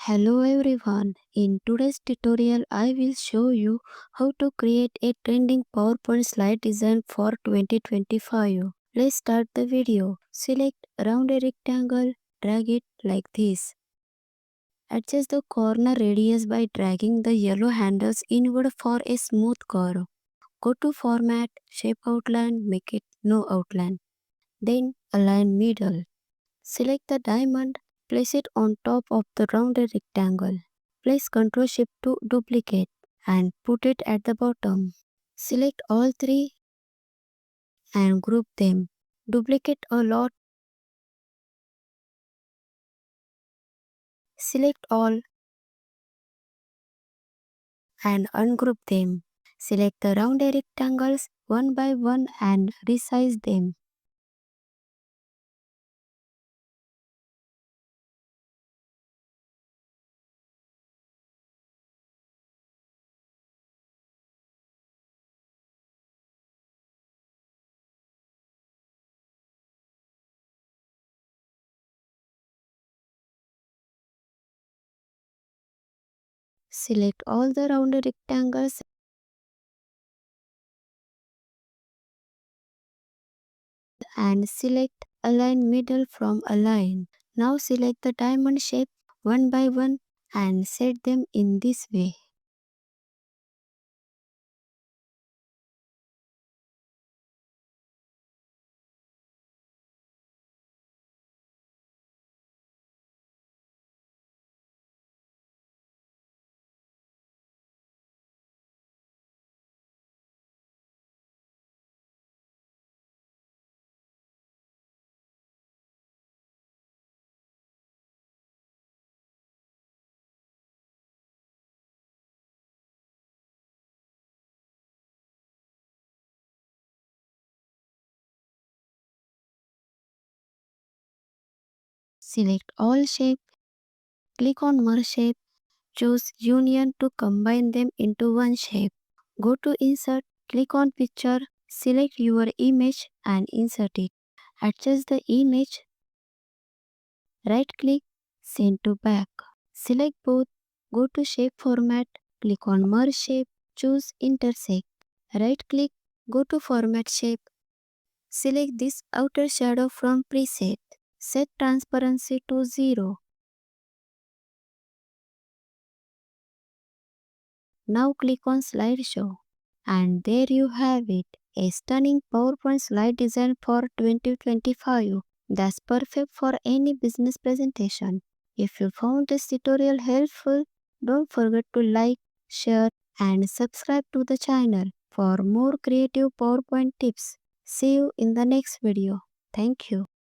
Hello everyone. In today's tutorial, I will show you how to create a trending PowerPoint slide design for 2025. Let's start the video. Select around a rectangle, drag it like this. Adjust the corner radius by dragging the yellow handles inward for a smooth curve. Go to Format, Shape Outline, make it No Outline. Then align middle. Select the diamond, place it on top of the rounded rectangle. Place Ctrl Shift to duplicate and put it at the bottom. Select all three and group them. Duplicate a lot. Select all and ungroup them. Select the rounded rectangles one by one and resize them. Select all the rounded rectangles and select Align Middle from Align. Now select the diamond shape one by one and set them in this way. Select all shape, click on Merge Shape, choose Union to combine them into one shape. Go to Insert, click on Picture, select your image and insert it. Adjust the image, right click, Send to Back. Select both, go to Shape Format, click on Merge Shape, choose Intersect. Right click, go to Format Shape. Select this outer shadow from preset. Set transparency to 0. Now click on Slideshow. And there you have it, a stunning PowerPoint slide design for 2025 that's perfect for any business presentation. If you found this tutorial helpful, don't forget to like, share and subscribe to the channel for more creative PowerPoint tips. See you in the next video. Thank you.